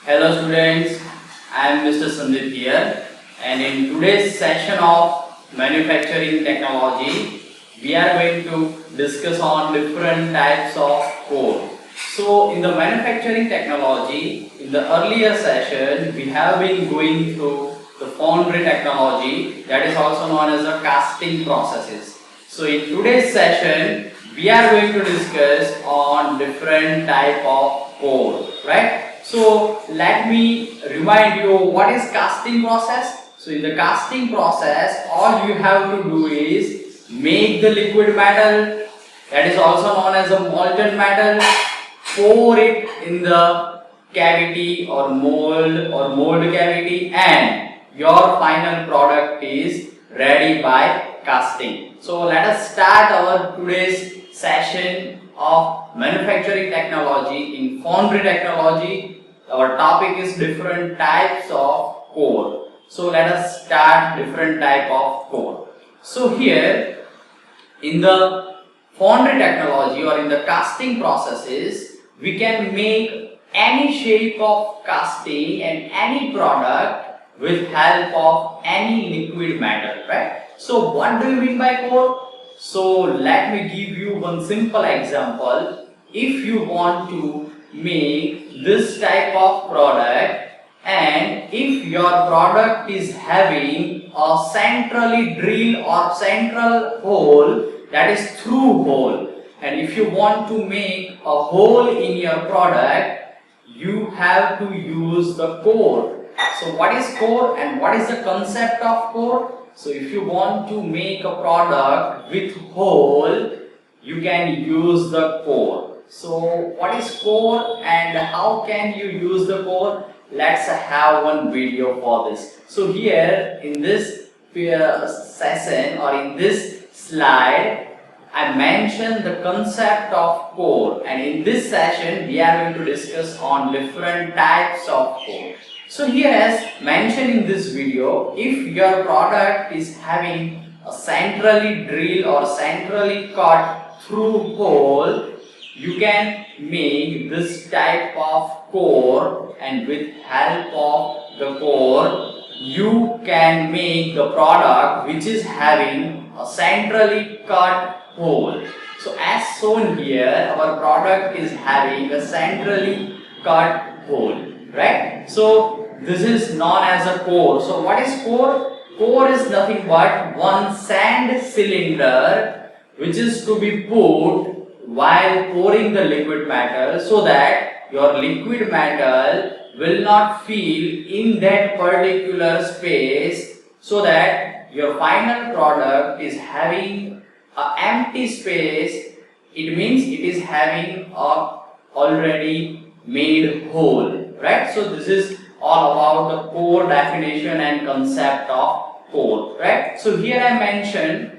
Hello students, I am Mr. Sandeep here, and in today's session of manufacturing technology, we are going to discuss on different types of code. So in the manufacturing technology, in the earlier session, we have been going through the foundry technology, that is also known as the casting processes. So in today's session, we are going to discuss on different type of code, right? So let me remind you what is casting process. So in the casting process, all you have to do is make the liquid metal, that is also known as a molten metal, pour it in the cavity or mold cavity, and your final product is ready by casting. So let us start our today's session of manufacturing technology in foundry technology. Our topic is different types of core. So let us start different type of core. So here in the foundry technology or in the casting processes, we can make any shape of casting and any product with help of any liquid metal, right? So what do you mean by core? So let me give you one simple example. If you want to make this type of product, and if your product is having a centrally drilled or central hole, that is through hole, and if you want to make a hole in your product, you have to use the core. So what is core and what is the concept of core? So if you want to make a product with hole, you can use the core. So what is core and how can you use the core? Let's have one video for this. So here in this session or in this slide, I mentioned the concept of core, and in this session we are going to discuss on different types of core. So here as mentioned in this video, if your product is having a centrally drilled or centrally cut through hole, you can make this type of core, and with help of the core you can make the product which is having a centrally cut hole. So as shown here, our product is having a centrally cut hole, right? So this is known as a core. So what is core? Core is nothing but one sand cylinder which is to be put while pouring the liquid metal, so that your liquid metal will not fill in that particular space, so that your final product is having an empty space. It means it is having a already made hole, right? So this is all about the core definition and concept of core, right? So here I mentioned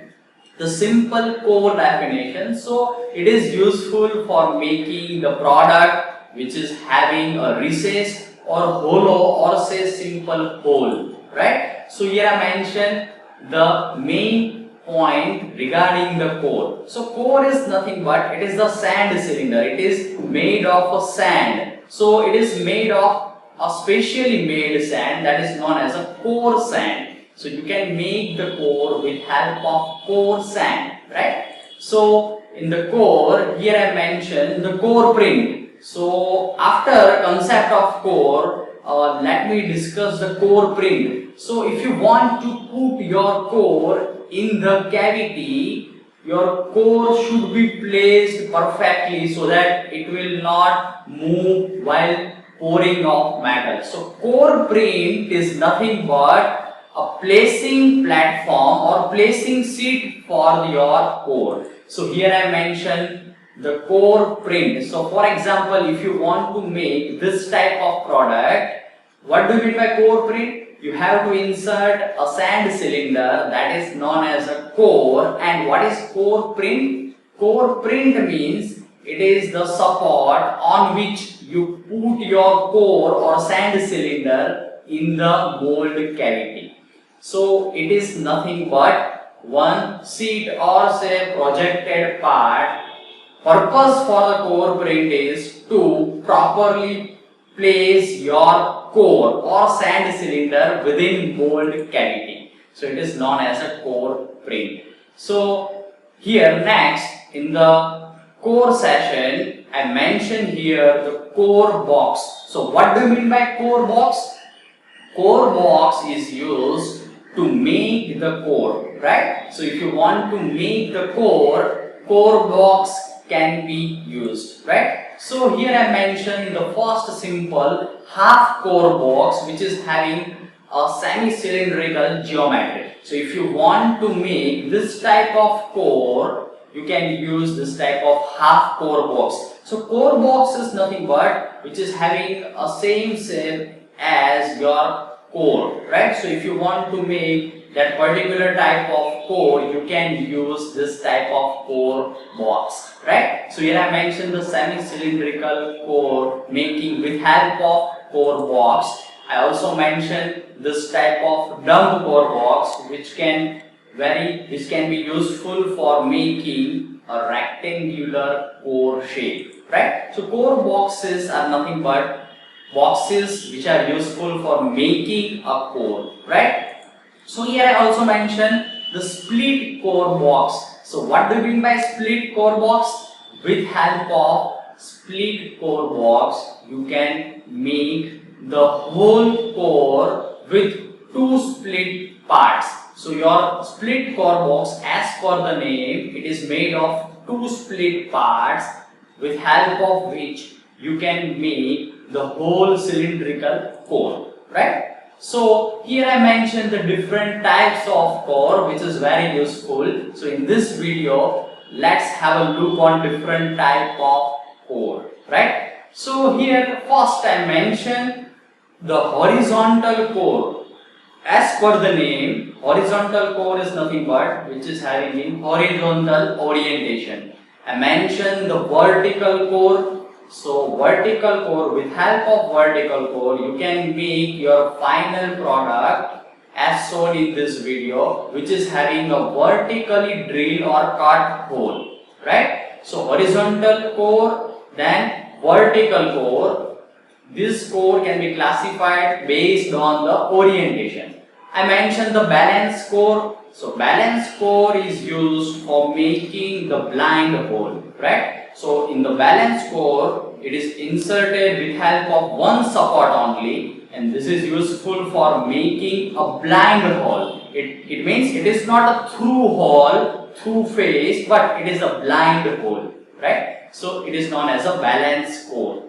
the simple core definition. So it is useful for making the product which is having a recess or hollow or say simple hole, right? So here I mentioned the main point regarding the core. So core is nothing but it is the sand cylinder. It is made of a sand. So it is made of a specially made sand that is known as a core sand. So you can make the core with help of core sand, right? So in the core, here I mentioned the core print. So after concept of core, let me discuss the core print. So if you want to put your core in the cavity, your core should be placed perfectly so that it will not move while pouring of metal. So core print is nothing but a placing platform or placing seat for your core. So here I mentioned the core print. So for example, if you want to make this type of product, what do you mean by core print? You have to insert a sand cylinder that is known as a core. And what is core print? Core print means it is the support on which you put your core or sand cylinder in the mold cavity. So it is nothing but one sheet or say projected part. Purpose for the core print is to properly place your core or sand cylinder within mold cavity. So it is known as a core print. So here next in the core session, I mentioned here the core box. So what do you mean by core box? Core box is used to make the core, right? So if you want to make the core box can be used, right? So here I mentioned the first simple half core box which is having a semi-cylindrical geometry. So if you want to make this type of core, you can use this type of half core box. So core box is nothing but which is having a same shape as your core, right? So if you want to make that particular type of core, you can use this type of core box, right? So here I mentioned the semi-cylindrical core making with help of core box. I also mentioned this type of dumb core box which can be useful for making a rectangular core shape, right? So core boxes are nothing but boxes which are useful for making a core, right? So here I also mentioned the split core box. So what do you mean by split core box? With help of split core box, you can make the whole core with two split parts. So your split core box, as per the name, it is made of two split parts with help of which you can make the whole cylindrical core, right? So here I mentioned the different types of core which is very useful. So in this video, let's have a look on different type of core, right? So here first I mentioned the horizontal core. As per the name, horizontal core is nothing but which is having in horizontal orientation. I mentioned the vertical core. So vertical core, with help of vertical core, you can make your final product as shown in this video, which is having a vertically drilled or cut hole, right? So horizontal core, then vertical core. This core can be classified based on the orientation. I mentioned the balance core. So balance core is used for making the blind hole, right? So in the balance core, it is inserted with help of one support only, and this is useful for making a blind hole. It means it is not a through hole, through face, but it is a blind hole, right? So it is known as a balance core.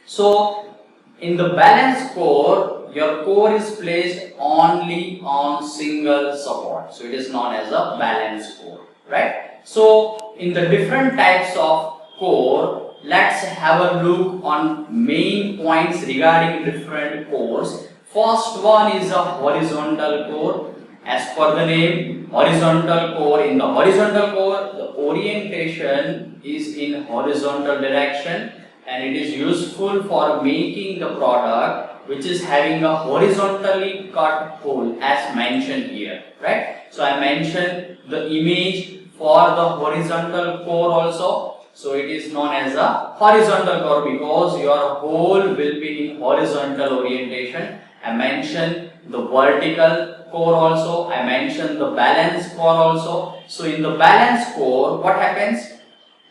So in the balance core, your core is placed only on single support. So it is known as a balance core, right? So in the different types of core, let's have a look on main points regarding different cores. First one is a horizontal core. As per the name, horizontal core. In the horizontal core, the orientation is in horizontal direction, and it is useful for making the product which is having a horizontally cut hole as mentioned here, right? So I mentioned the image for the horizontal core also. So it is known as a horizontal core because your hole will be in horizontal orientation. I mentioned the vertical core also. I mentioned the balance core also. So in the balance core, what happens?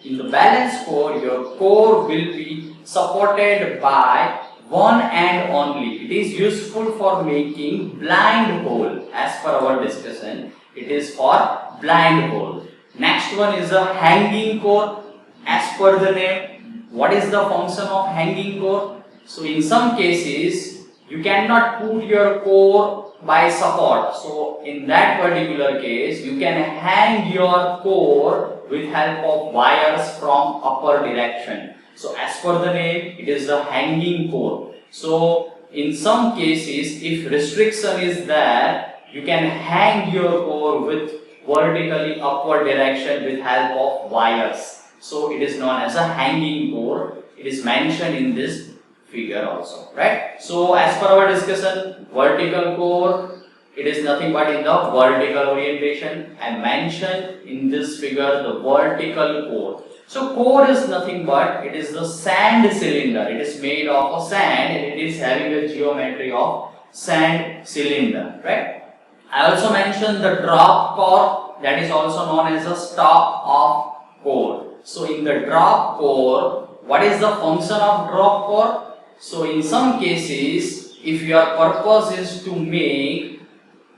In the balance core, your core will be supported by one end only. It is useful for making blind hole. As per our discussion, it is for blind hole. Next one is a hanging core. As per the name, what is the function of hanging core? So in some cases, you cannot put your core by support. So in that particular case, you can hang your core with help of wires from upper direction. So as per the name, it is a hanging core. So in some cases, if restriction is there, you can hang your core with vertically upward direction with help of wires. So it is known as a hanging core. It is mentioned in this figure also, right? So as per our discussion, vertical core, it is nothing but in the vertical orientation. I mentioned in this figure the vertical core. So core is nothing but it is the sand cylinder. It is made of a sand and it is having a geometry of sand cylinder, right? I also mentioned the drop core, that is also known as the stop off core. So in the drop core, what is the function of drop core? So in some cases, if your purpose is to make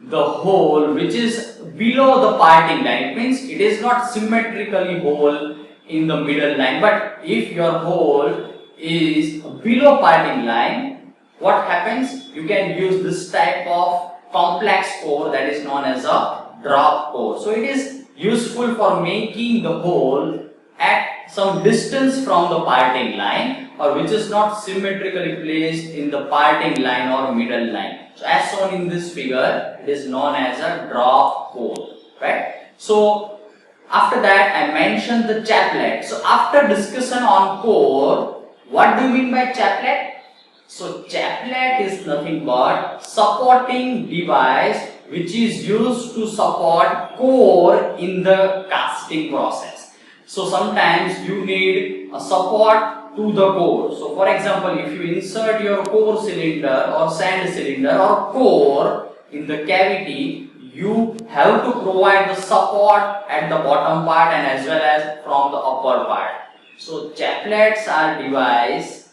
the hole which is below the parting line, it means it is not symmetrically hole in the middle line, but if your hole is below parting line, what happens? You can use this type of complex core, that is known as a drop core. So it is useful for making the hole at some distance from the parting line, or which is not symmetrically placed in the parting line or middle line. So as shown in this figure, it is known as a drop core, right? So after that I mentioned the chaplet. So after discussion on core, what do you mean by chaplet? So chaplet is nothing but supporting device which is used to support core in the casting process. So sometimes you need a support to the core. So for example, if you insert your core cylinder or sand cylinder or core in the cavity, you have to provide the support at the bottom part and as well as from the upper part. So chaplets are device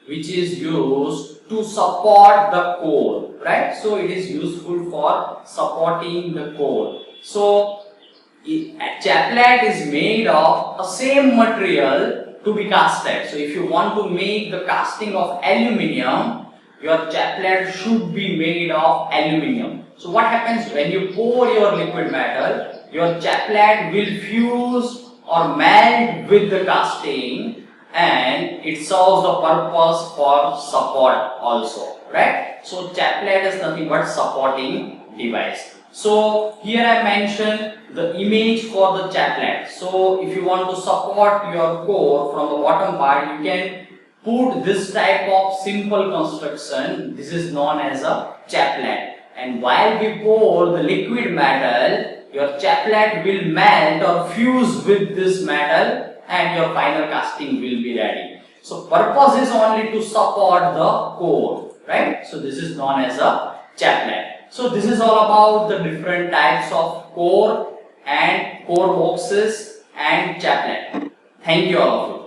which is used to support the core, right? So it is useful for supporting the core. So a chaplet is made of a same material to be casted. So if you want to make the casting of aluminium, your chaplet should be made of aluminium. So what happens when you pour your liquid metal, your chaplet will fuse or melt with the casting, and it serves the purpose for support also, right? So chaplet is nothing but supporting device. So here I mentioned the image for the chaplet. So if you want to support your core from the bottom part, you can put this type of simple construction. This is known as a chaplet. And while we pour the liquid metal, your chaplet will melt or fuse with this metal and your final casting will be ready. So purpose is only to support the core, right? So this is known as a chaplet. So this is all about the different types of core and core boxes and chaplet. Thank you all of you.